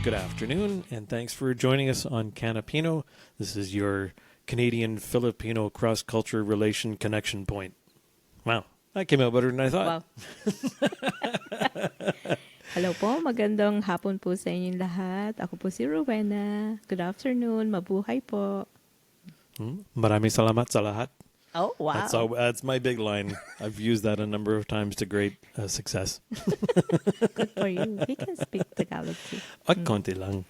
Good afternoon, and thanks for joining us on CanaPino. This is your Canadian-Filipino cross-culture relation connection point. Wow, that came out better than I thought. Wow. Hello po, magandang hapon po sa inyong lahat. Ako po si Rowena. Good afternoon, mabuhay po. Maraming salamat sa lahat. Oh, wow. That's my big line. I've used that a number of times to great success. Good for you. He can speak Tagalog too. Konti lang.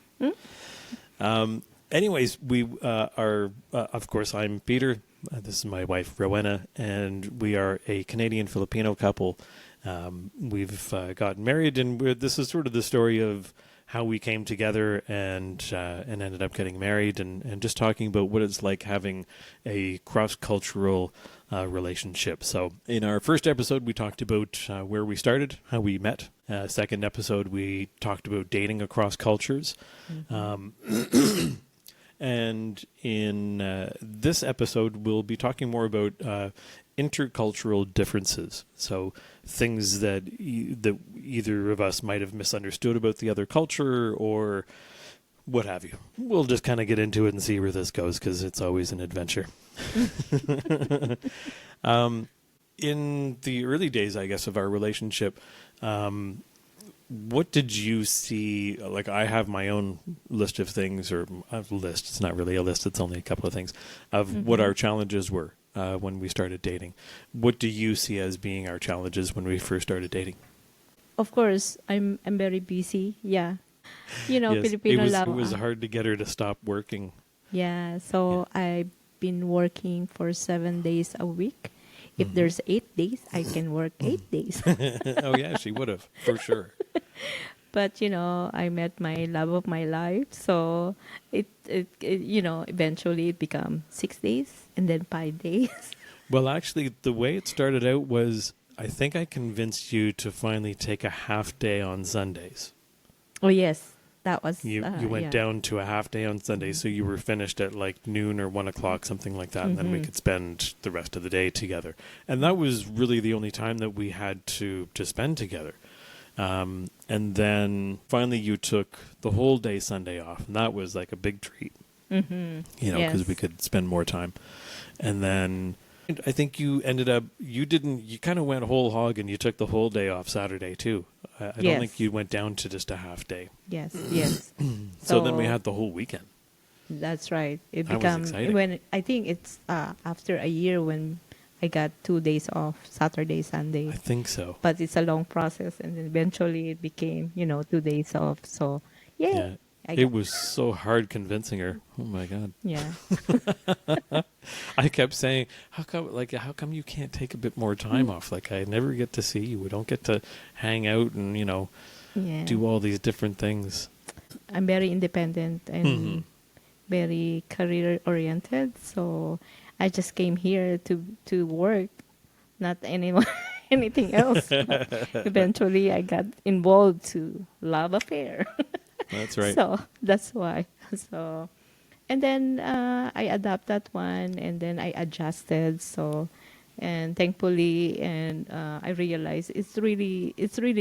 Anyways, we are, of course, I'm Peter. This is my wife, Rowena, and we are a Canadian-Filipino couple. We've gotten married, and this is sort of the story of how we came together and ended up getting married, and just talking about what it's like having a cross-cultural relationship. So in our first episode, we talked about where we started, how we met. Second episode, we talked about dating across cultures. And in this episode, we'll be talking more about intercultural differences. So things that either of us might have misunderstood about the other culture or what have you. We'll just kind of get into it and see where this goes because it's always an adventure. In the early days, I guess, of our relationship, what did you see? Like, I have my own list of things, or a list. It's not really a list. It's only a couple of things of what our challenges were when we started dating. What do you see as being our challenges when we first started dating? Of course, I'm very busy. Yeah. You know, Yes, Filipino it love. was hard to get her to stop working. Yeah, so I've been working for 7 days a week. If there's 8 days, I can work 8 days. Oh, yeah, she would have, for sure. But, you know, I met my love of my life. So it eventually it became 6 days and then 5 days. Well, actually, the way it started out was I think I convinced you to finally take a half day on Sundays. Oh, yes. That was... You went down to a half day on Sundays, so you were finished at like noon or 1 o'clock, something like that, and then we could spend the rest of the day together. And that was really the only time that we had to spend together. And then finally you took the whole day Sunday off, and that was like a big treat, you know, because we could spend more time. And then I think you ended up, you kind of went whole hog and you took the whole day off Saturday too. I don't think you went down to just a half day. Yes. So then we had the whole weekend. That's right. It That was became exciting. when I think it's after a year when I got 2 days off, Saturday, Sunday. I think so. But it's a long process, and then eventually it became 2 days off. So Yeah. It was so hard convincing her. Oh my God. Yeah. I kept saying, how come you can't take a bit more time off? Like, I never get to see you. We don't get to hang out and, Yeah. do all these different things. I'm very independent and very career oriented. So I just came here to work, not anything else. Eventually I got involved to love affair. That's right. So that's why. So, and then I adapt that one, and then I adjusted. So, and thankfully, and I realized it's really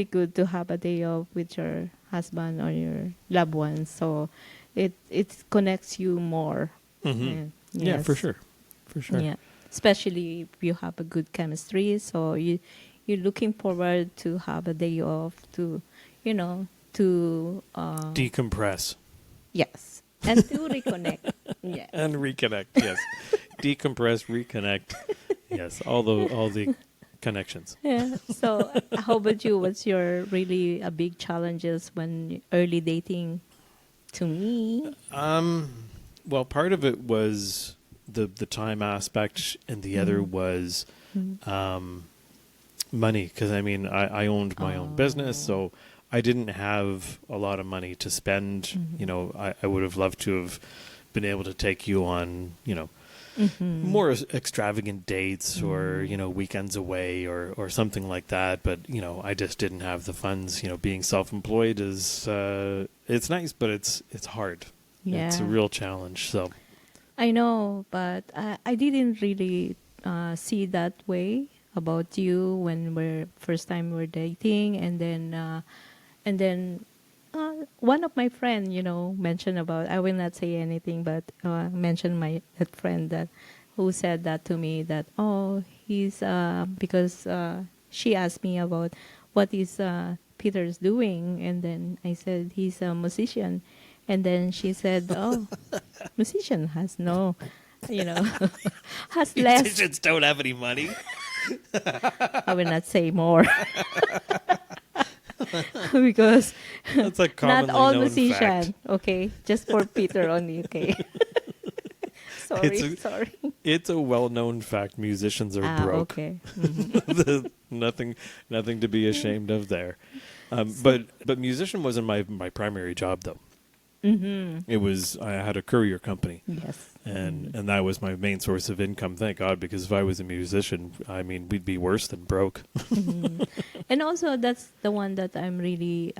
good to have a day off with your husband or your loved ones. So, it connects you more. And, Yeah, yes. for sure. Yeah, especially if you have a good chemistry. So you're looking forward to have a day off to, to Decompress. yes, and to reconnect. Yeah. And reconnect, yes. Decompress, reconnect. Yes, all the connections. Yeah. So how about you? What's your really a big challenges when early dating? To me, Well, part of it was the time aspect, and the other was money. Because I owned my own business, so I didn't have a lot of money to spend. I would have loved to have been able to take you on, more extravagant dates or, weekends away or something like that. But, I just didn't have the funds. Being self-employed is, it's nice, but it's hard. Yeah. It's a real challenge. So I know, but I didn't really see that way about you when we're first time we're dating, and then one of my friend, mentioned about. I will not say anything, but mentioned that friend that who said that to me that he's because she asked me about what is Peter's doing, and then I said he's a musician, and then she said, "Oh, musician has no, you know, has less." Musicians don't have any money. I will not say more because That's a commonly not all known musician. fact. Okay, just for Peter only. Okay. Sorry. It's a well-known fact. Musicians are broke. Okay. Mhm. Nothing to be ashamed of there. But musician wasn't my primary job though. Mm-hmm. It was I had a courier company, Yes. and that was my main source of income. Thank God, because if I was a musician, I mean, we'd be worse than broke. Mhm. And also, that's the one that I'm really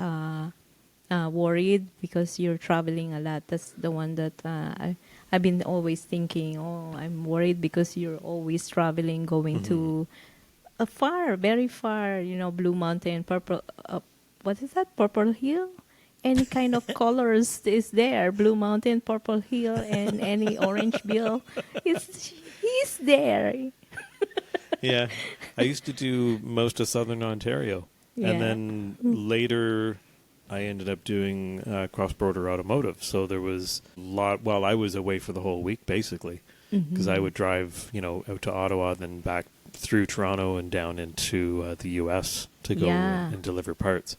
worried because you're traveling a lot. That's the one that I've been always thinking. Oh, I'm worried because you're always traveling, going to a far, very far. Blue Mountain, Purple. What is that? Purple Hill. Any kind of colors is there. Blue Mountain, Purple Hill, and any orange bill. He's there. Yeah, I used to do most of Southern Ontario, Yeah. and then later I ended up doing cross-border automotive. So there was a lot. Well, I was away for the whole week basically because I would drive, out to Ottawa, then back through Toronto and down into the U.S. to go Yeah. and deliver parts.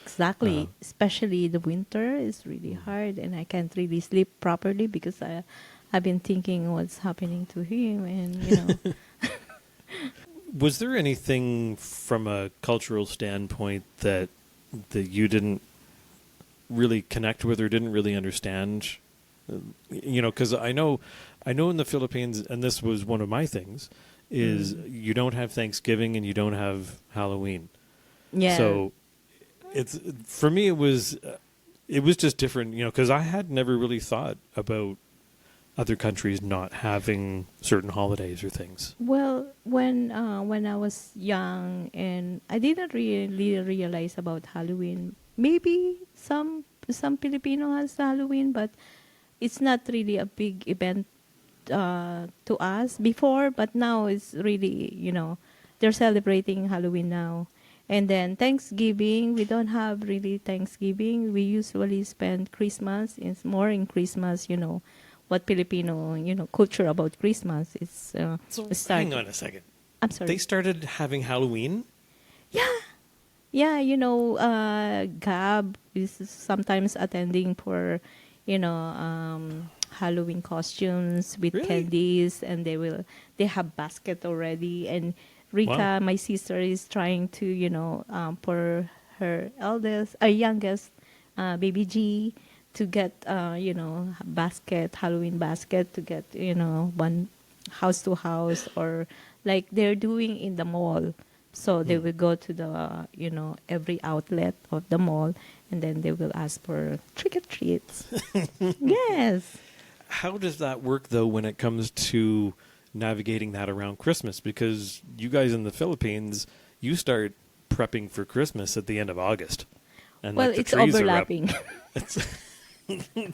Exactly. Especially the winter is really hard, and I can't really sleep properly because I've been thinking what's happening to him, and Was there anything from a cultural standpoint that you didn't really connect with or didn't really understand? Because I know in the Philippines, and this was one of my things, is you don't have Thanksgiving and you don't have Halloween. yeah. So it's for me it was just different, because I had never really thought about other countries not having certain holidays or things. Well, when I was young and I didn't really realize about Halloween. Maybe some Filipino has Halloween, but it's not really a big event to us before. But now it's really they're celebrating Halloween now. And then Thanksgiving, we don't have really Thanksgiving. We usually spend Christmas. It's more in Christmas, what Filipino, culture about Christmas is. So start- hang on a second. I'm sorry. They started having Halloween? Yeah, Gab is sometimes attending for, Halloween costumes with Really? candies, and they have basket already. And Rika, Wow. my sister, is trying to, for her youngest, baby G, to get, Halloween basket to get, one house to house, or like they're doing in the mall. So they will go to the, every outlet of the mall, and then they will ask for trick or treats. Yes. How does that work, though, when it comes to navigating that around Christmas? Because you guys in the Philippines, you start prepping for Christmas at the end of August. And Well, the it's trees overlapping. Are up.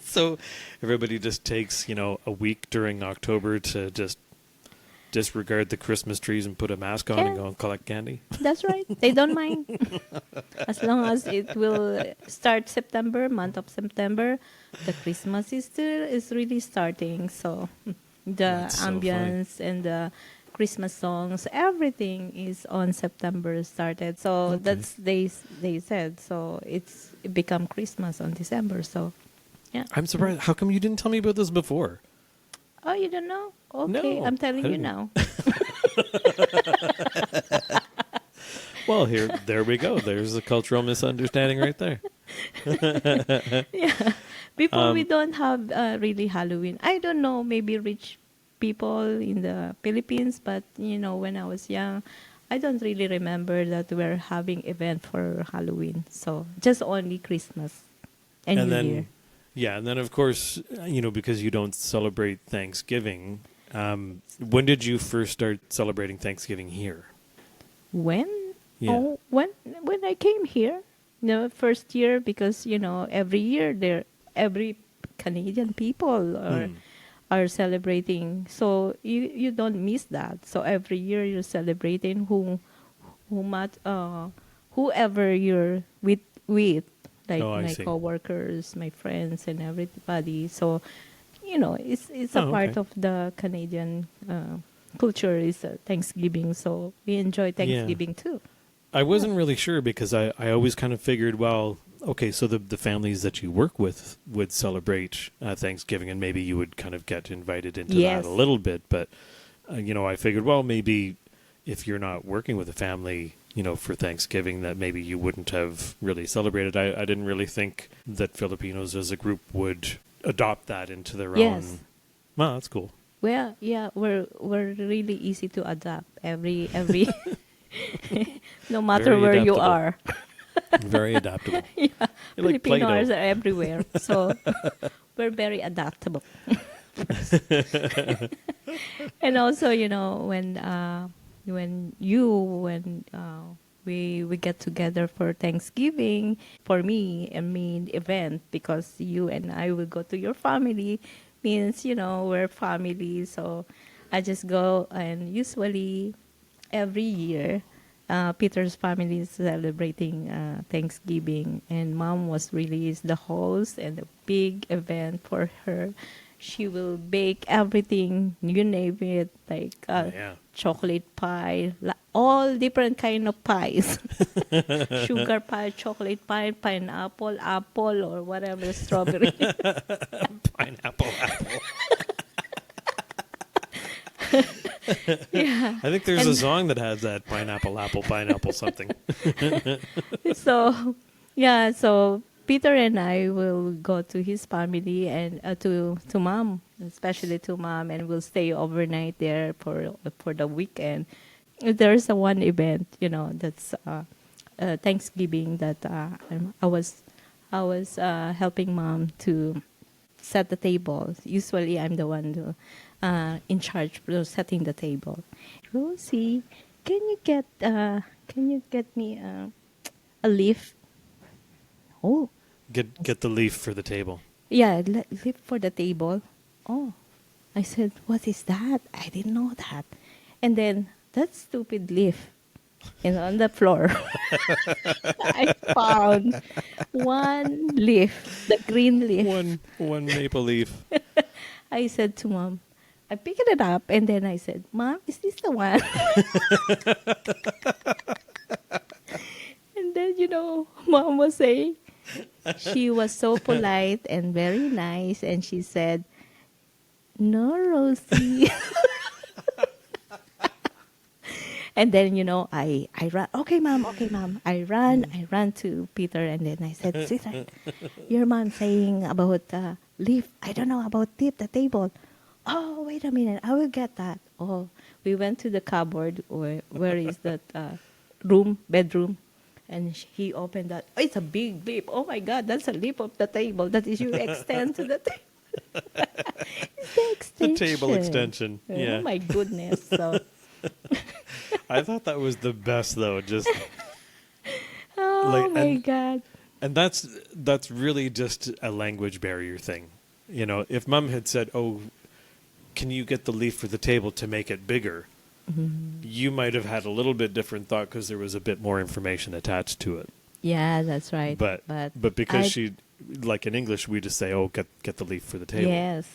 So everybody just takes, a week during October to just disregard the Christmas trees and put a mask on and Yeah. go and collect candy. That's right. They don't mind. As long as it will start September, month of September, the Christmas is really starting. So the That's so ambience and the Christmas songs, everything is on September started. So Okay. that's they said. So it become Christmas on December. So yeah. I'm surprised. How come you didn't tell me about this before? Oh, you don't know? Okay, No, I'm telling I you didn't. now. Well, there we go. There's a cultural misunderstanding right there. Yeah. Before we don't have really Halloween. I don't know, maybe rich people in the Philippines, but when I was young, I don't really remember that we're having event for Halloween. So just only Christmas and New then, Year. yeah, and then of course, because you don't celebrate Thanksgiving. When did you first start celebrating Thanksgiving here? When? Yeah. Oh, when I came here. No, first year because every year every Canadian people are celebrating. So you don't miss that. So every year you're celebrating who mat, whoever you're with like Oh, I my see. coworkers, my friends, and everybody. So it's a Oh, okay. part of the Canadian culture is Thanksgiving. So we enjoy Yeah. Thanksgiving too. I Yeah. wasn't really sure because I always kind of figured, well, okay, so the families that you work with would celebrate Thanksgiving, and maybe you would kind of get invited into that a Yes. little bit. But, I figured, well, maybe if you're not working with a family, for Thanksgiving, that maybe you wouldn't have really celebrated. I didn't really think that Filipinos as a group would adopt that into their Yes. own. Well, that's cool. Well, yeah, we're really easy to adapt. Every no matter Very where you adaptable. are. Very adaptable. Yeah, You're like Filipinos Play-Doh. are everywhere, so we're very adaptable. And also, when we get together for Thanksgiving, for me, a main event because you and I will go to your family means we're family. So I just go, and usually every year, Peter's family is celebrating Thanksgiving, and Mom was really is the host and a big event for her. She will bake everything, you name it, like Yeah. chocolate pie, all different kind of pies, sugar pie, chocolate pie, pineapple, apple, or whatever, strawberry. Pineapple apple. Yeah. I think there's a And song that has that pineapple apple pineapple something. so so Peter and I will go to his family and to Mom, especially to Mom, and we'll stay overnight there for the weekend. There's a one event, that's Thanksgiving that I was helping Mom to set the table. Usually, I'm the one in charge of setting the table. Rosie, can you get me a leaf? Oh, Get the leaf for the table. yeah, leaf for the table. Oh, I said, what is that? I didn't know that. And then that stupid leaf on the floor. I found one leaf, the green leaf. One maple leaf. I said to Mom, I picked it up and then I said, Mom, is this the one? And then, Mom was saying, she was so polite and very nice. And she said, no, Rosie. And then, I ran. Okay, Mom. I ran to Peter and then I said, Sister, your mom saying about leaf. I don't know about the table. Oh, wait a minute. I will get that. Oh, we went to the cupboard. Where is that bedroom? And he opened that. Oh, it's a big leaf. Oh, my God. That's a leaf of the table. That is you extend to the table. It's the The extension. table extension. Yeah. Oh, my goodness. So, I thought that was the best though. Just oh, like my God. and that's really just a language barrier thing. If Mom had said, "Oh, can you get the leaf for the table to make it bigger?" You might have had a little bit different thought because there was a bit more information attached to it. Yeah, that's right. But because I- she, like in English, we just say, "Oh, get the leaf for the table." Yes.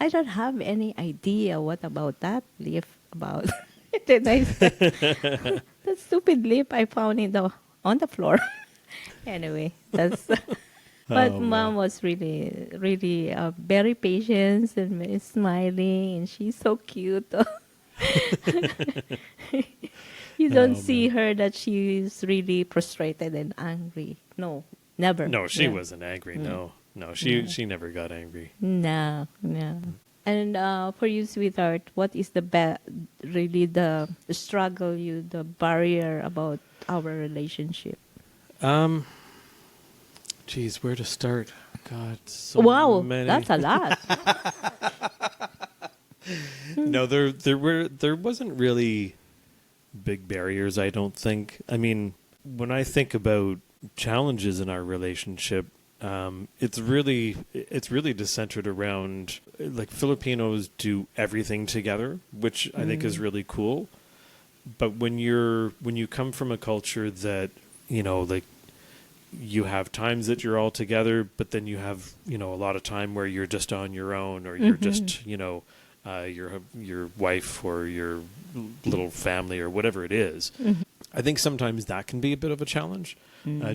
I don't have any idea what about that leaf about. Then I said, that stupid leaf I found on the floor. Anyway, that's. But Oh, Mom man. was really, really very patient and very smiling, and she's so cute. You don't Oh, see man. her that she's really frustrated and angry. No, never. No, she Yeah. wasn't angry. No, she never got angry. No, no. And for you, sweetheart, what is really the struggle, the barrier about our relationship? Geez, where to start? God, so Wow, many. that's a lot. No, there wasn't really big barriers. I don't think. I mean, when I think about challenges in our relationship, it's really just centered around like Filipinos do everything together, which I think is really cool. But when you come from a culture that, like, you have times that you're all together, but then you have, a lot of time where you're just on your own, or you're just, your wife or your little family or whatever it is. I think sometimes that can be a bit of a challenge,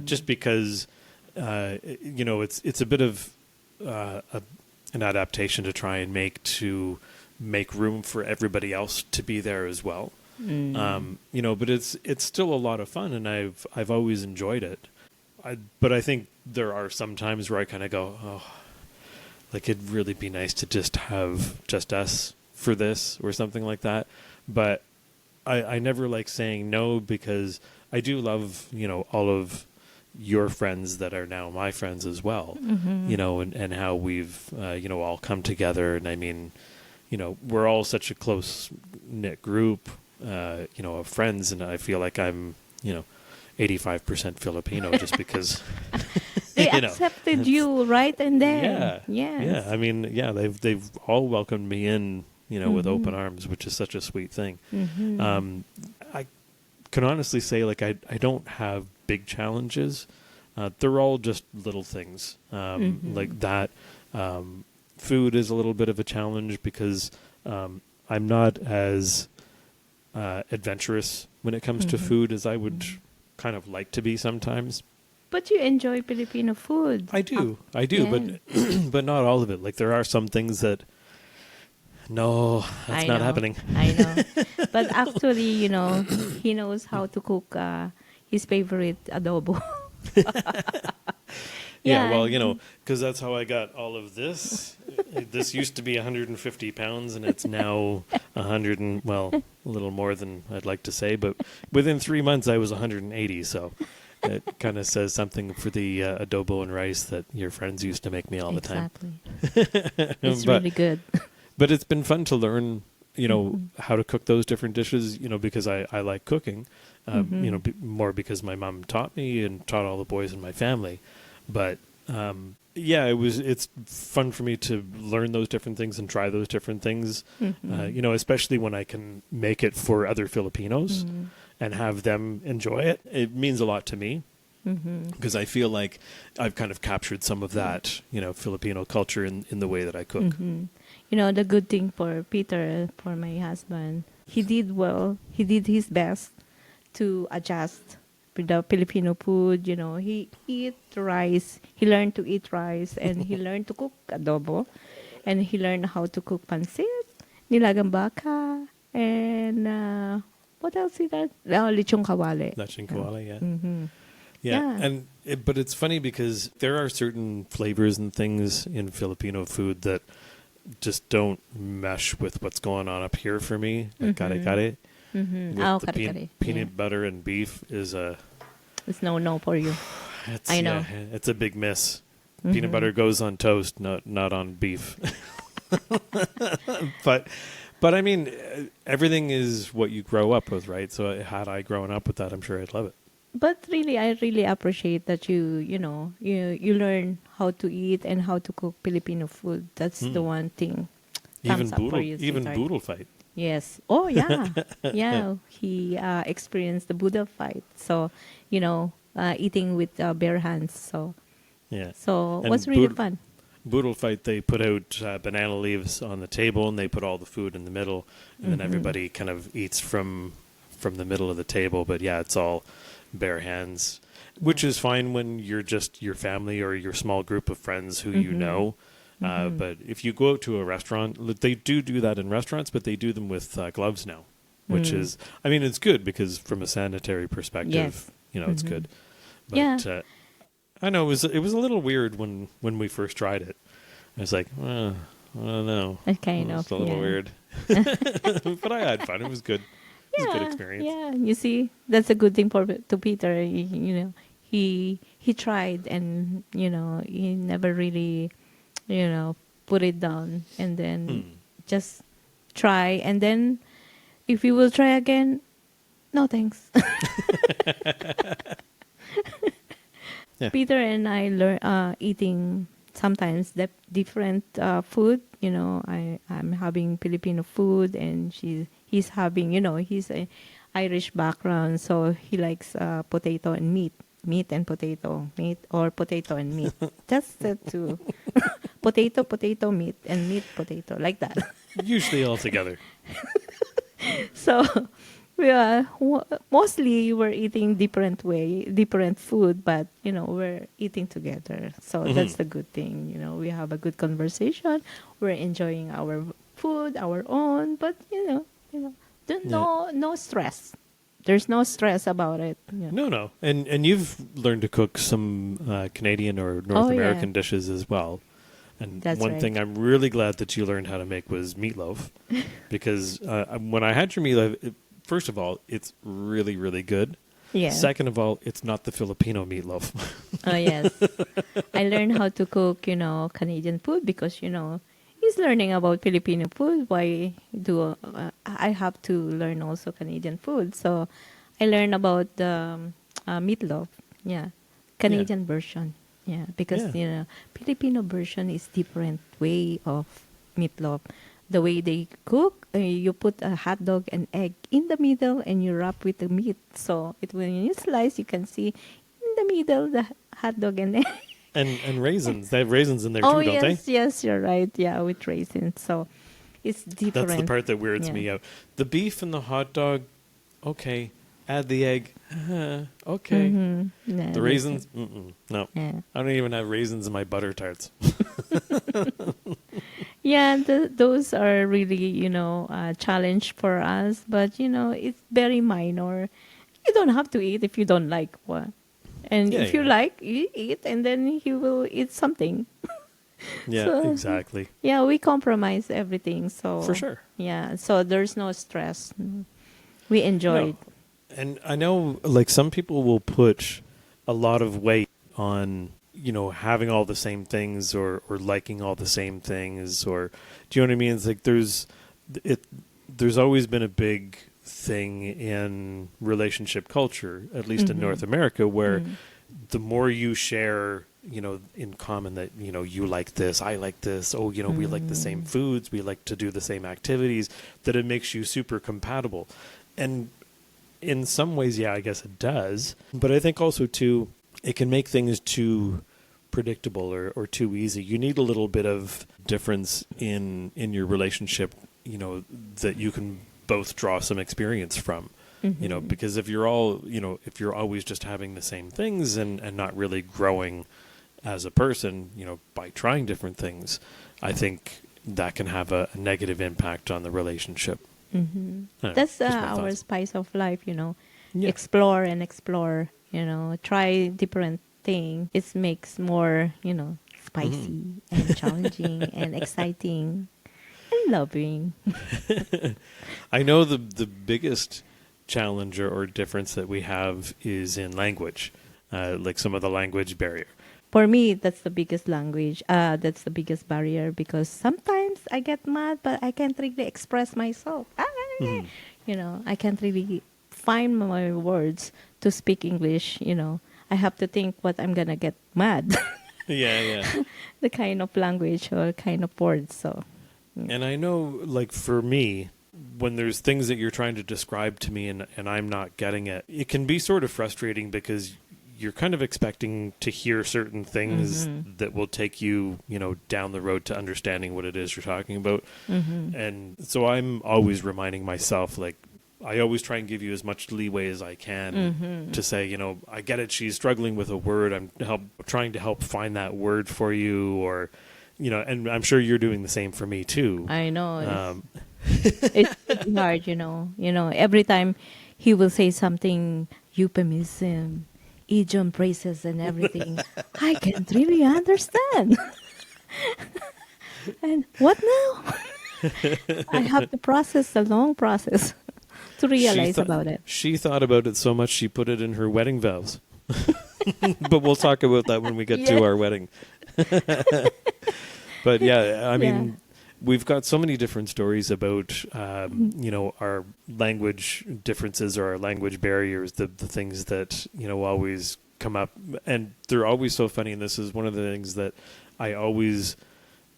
just because, it's a bit of an adaptation to try and make room for everybody else to be there as well. But it's still a lot of fun, and I've always enjoyed it. But I think there are some times where I kind of go, oh, like, it'd really be nice to just have just us for this or something like that. But I never like saying no, because I do love, all of your friends that are now my friends as well, and how we've, all come together. And I mean, we're all such a close knit group, of friends. And I feel like I'm, 85% Filipino just because they accepted you right and then. Yeah. I mean, they've all welcomed me in, with open arms, which is such a sweet thing. I can honestly say, like, I don't have big challenges. They're all just little things, like that. Food is a little bit of a challenge because I'm not as adventurous when it comes to food as I would kind of like to be sometimes. But you enjoy Filipino food. I do, but but not all of it. Like, there are some things that, no, that's not happening. I know. But actually, he knows how to cook his favorite adobo. Yeah, well, because that's how I got all of this. This used to be 150 pounds, and it's now 100 and, well, a little more than I'd like to say. But within 3 months, I was 180, so it kind of says something for the adobo and rice that your friends used to make me all the time. It's really good. But it's been fun to learn, how to cook those different dishes, because I like cooking, more because my mom taught me and taught all the boys in my family. But it's fun for me to learn those different things and try those different things, especially when I can make it for other Filipinos and have them enjoy it. It means a lot to me because I feel like I've kind of captured some of that, Filipino culture in the way that I cook. The good thing for Peter, for my husband, he did well. He did his best to adjust with the Filipino food. He eat rice. He learned to eat rice, and he learned to cook adobo, and he learned how to cook pancit, nilagang baka, and what else is that? Lechong kawali. Lechong kawali, yeah. Yeah, but it's funny because there are certain flavors and things in Filipino food that just don't mesh with what's going on up here for me. Like kare-kare. With the peanut butter and beef is it's no for you. I know. Yeah, it's a big miss. Peanut butter goes on toast, not on beef. But I mean, everything is what you grow up with, right? So had I grown up with that, I'm sure I'd love it. But really, I really appreciate that you learn how to eat and how to cook Filipino food. That's the one thing. Even Thumbs up for you, boodle fight. Yes. Oh, yeah. Yeah. He experienced the Buddha fight. So, eating with bare hands. So, yeah. So, it was really fun. Boodle fight, they put out banana leaves on the table, and they put all the food in the middle, and then everybody kind of eats from the middle of the table. But yeah, it's all bare hands, which is fine when you're just your family or your small group of friends who you know. But if you go out to a restaurant, they do that in restaurants, but they do them with gloves now, which is, I mean, it's good because from a sanitary perspective, it's good. But I know it was a little weird when we first tried it. I was like, I don't know. It's a little weird. But I had fun. It was good. It was a good experience. Yeah, you see, that's a good thing to Peter. He tried, and he never really put it down, and then just try, and then if you will try again, no thanks. Yeah. Peter and I learn eating sometimes different food. I'm having Filipino food, and he's having, he's a Irish background, so he likes potato and meat and potato, meat or potato and meat. Just the two, potato, meat, potato, like that. Usually all together. So we are mostly we're eating different food, but we're eating together. So that's the good thing. We have a good conversation. We're enjoying our food, our own, but no stress. There's no stress about it. Yeah. No. And you've learned to cook some Canadian or North American dishes as well. And That's one right. thing I'm really glad that you learned how to make was meatloaf. Because when I had your meatloaf, first of all, it's really, really good. Yeah. Second of all, it's not the Filipino meatloaf. Oh, yes. I learned how to cook, Canadian food because, he's learning about Filipino food. Why do I have to learn also Canadian food? So I learned about the meatloaf. Yeah. Canadian version. Yeah. Because, Filipino version is different way of meatloaf. The way they cook, you put a hot dog and egg in the middle and you wrap with the meat. So when you slice, you can see in the middle the hot dog and egg. And raisins. They have raisins in there too, Oh, don't yes, they? yes, you're right. Yeah, with raisins. So it's different. That's the part that weirds Yeah. me out. The beef and the hot dog, okay. Add the egg, okay. Mhm. Yeah, The raisins, no. Yeah. I don't even have raisins in my butter tarts. Yeah, those are really, a challenge for us. But, it's very minor. You don't have to eat if you don't like one. And Yeah, if you yeah. like, you eat, and then you will eat something. Yeah, So, exactly. Yeah, we compromise everything. So For sure. Yeah, so there's no stress. We enjoyed. No. And I know, like, some people will put a lot of weight on, having all the same things or liking all the same things, or do you know what I mean? It's like there's always been a big thing in relationship culture, at least in North America, where the more you share, in common that, you like this, I like this, we like the same foods, we like to do the same activities, that it makes you super compatible. And in some ways, yeah, I guess it does. But I think also, too, it can make things too predictable or too easy. You need a little bit of difference in your relationship, that you can both draw some experience from. Because if you're always just having the same things and not really growing as a person, by trying different things, I think that can have a negative impact on the relationship. That's just my our thoughts. spice of life, Yeah. Explore and explore, try different things. It makes more, spicy and challenging and exciting and loving. I know the biggest challenge or difference that we have is in language, like some of the language barrier. For me, that's the biggest language. That's the biggest barrier because sometimes I get mad, but I can't really express myself. I can't really find my words to speak English. I have to think what I'm gonna get mad. Yeah. The kind of language or kind of words. So, And I know, like, for me, when there's things that you're trying to describe to me and I'm not getting it, it can be sort of frustrating because you're kind of expecting to hear certain things that will take you, down the road to understanding what it is you're talking about. And so I'm always reminding myself, like, I always try and give you as much leeway as I can to say, I get it. She's struggling with a word. I'm trying to help find that word for you, or, and I'm sure you're doing the same for me too. I know it's really hard, every time he will say something, euphemism, idiom phrases and everything, I can't really understand. And what now? I have to process the long process to realize about it. She thought about it so much she put it in her wedding vows. But we'll talk about that when we get to our wedding. But yeah, I mean, we've got so many different stories about, our language differences or our language barriers, the things that, always come up, and they're always so funny. And this is one of the things that I always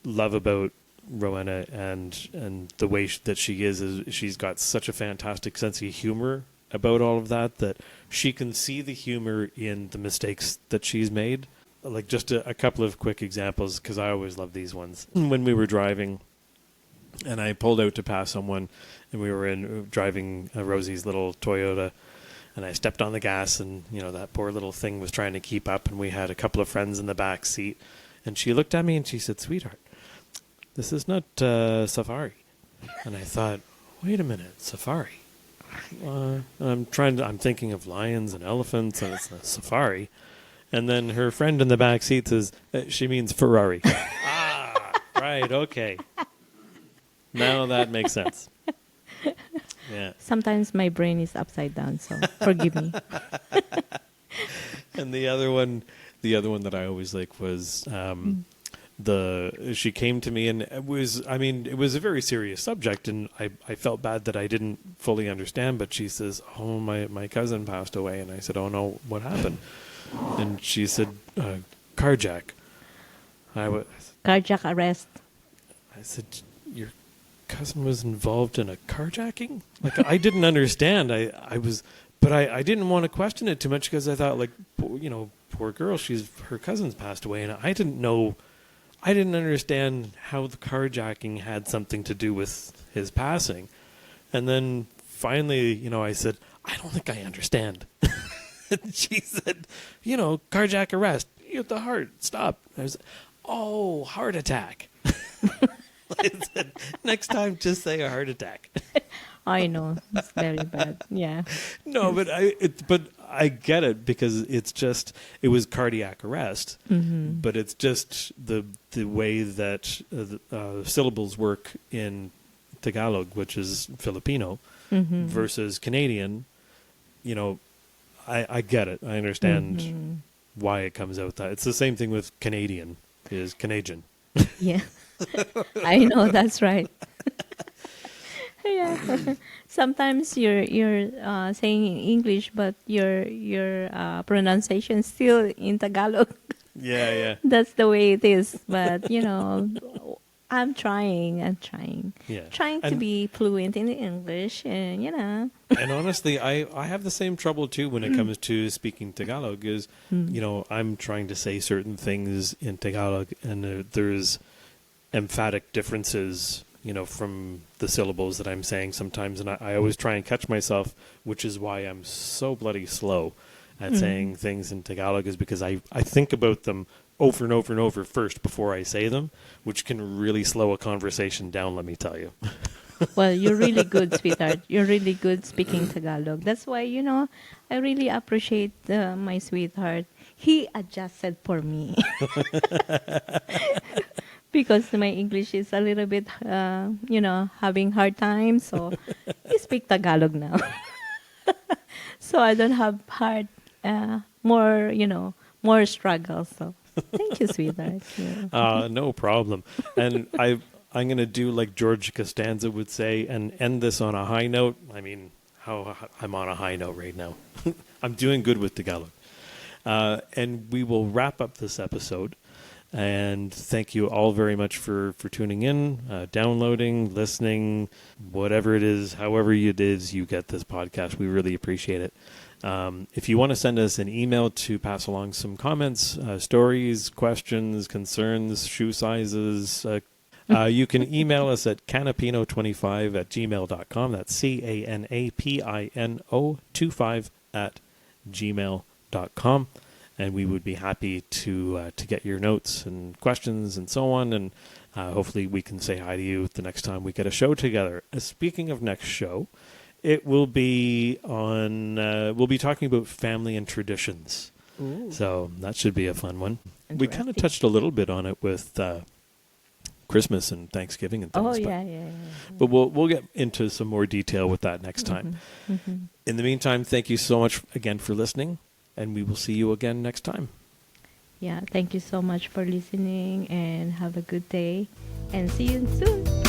love about Rowena and the way that she is she's got such a fantastic sense of humor about all of that she can see the humor in the mistakes that she's made. Like just a couple of quick examples, because I always love these ones. When we were driving and I pulled out to pass someone, and we were driving Rosie's little Toyota, and I stepped on the gas, and that poor little thing was trying to keep up, and we had a couple of friends in the back seat, and she looked at me and she said, "Sweetheart, this is not safari." And I thought, wait a minute, safari? I'm thinking of lions and elephants, and it's a safari. And then her friend in the back seat says, she means Ferrari. Right, okay. Now that makes sense. Yeah. Sometimes my brain is upside down, so forgive me. And the other one that I always like was she came to me, and it was a very serious subject, and I felt bad that I didn't fully understand, but she says, "Oh, my cousin passed away." And I said, "Oh no, what happened?" And she said, "Carjack." Carjack arrest. I said, "Your cousin was involved in a carjacking?" Like, I didn't understand. But I didn't want to question it too much, because I thought, like, poor girl, her cousin's passed away, and I didn't understand how the carjacking had something to do with his passing. And then finally, I said, "I don't think I understand." And she said, "Carjack arrest. You have the heart. Stop." I was, "Oh, heart attack." I said, "Next time, just say a heart attack." I know, it's very bad. Yeah. No, but I get it, because it was cardiac arrest, but it's just the way that syllables work in Tagalog, which is Filipino, versus Canadian. I get it. I understand why it comes out that. It's the same thing with Canadian, is Canadian. Yeah. I know, that's right. Yeah. Sometimes you're saying English, but your pronunciation still in Tagalog. Yeah. That's the way it is. But I'm trying. Yeah. Trying to be fluent in English, and And honestly, I have the same trouble too when it comes to speaking Tagalog. Is I'm trying to say certain things in Tagalog, and there's emphatic differences, from the syllables that I'm saying sometimes, and I always try and catch myself, which is why I'm so bloody slow at saying things in Tagalog, is because I think about them over and over and over first before I say them, which can really slow a conversation down, let me tell you. Well, you're really good, sweetheart. You're really good speaking Tagalog. That's why, I really appreciate my sweetheart. He adjusted for me. Because my English is a little bit, having hard time. So I speak Tagalog now. So I don't have more struggles. So thank you, sweetheart. Yeah. No problem. And I'm going to do like George Costanza would say, and end this on a high note. I mean, I'm on a high note right now. I'm doing good with Tagalog. And we will wrap up this episode. And thank you all very much for tuning in, downloading, listening, whatever it is, however it is you get this podcast. We really appreciate it. If you want to send us an email to pass along some comments, stories, questions, concerns, shoe sizes, you can email us at canapino25@gmail.com. That's CANAPINO25@gmail.com. And we would be happy to get your notes and questions and so on. And hopefully we can say hi to you the next time we get a show together. Speaking of next show, it will be we'll be talking about family and traditions. Ooh. So that should be a fun one. We kind of touched a little bit on it with Christmas and Thanksgiving and things. Oh, yeah. But we'll get into some more detail with that next time. In the meantime, thank you so much again for listening. And we will see you again next time. Yeah, thank you so much for listening, and have a good day. And see you soon.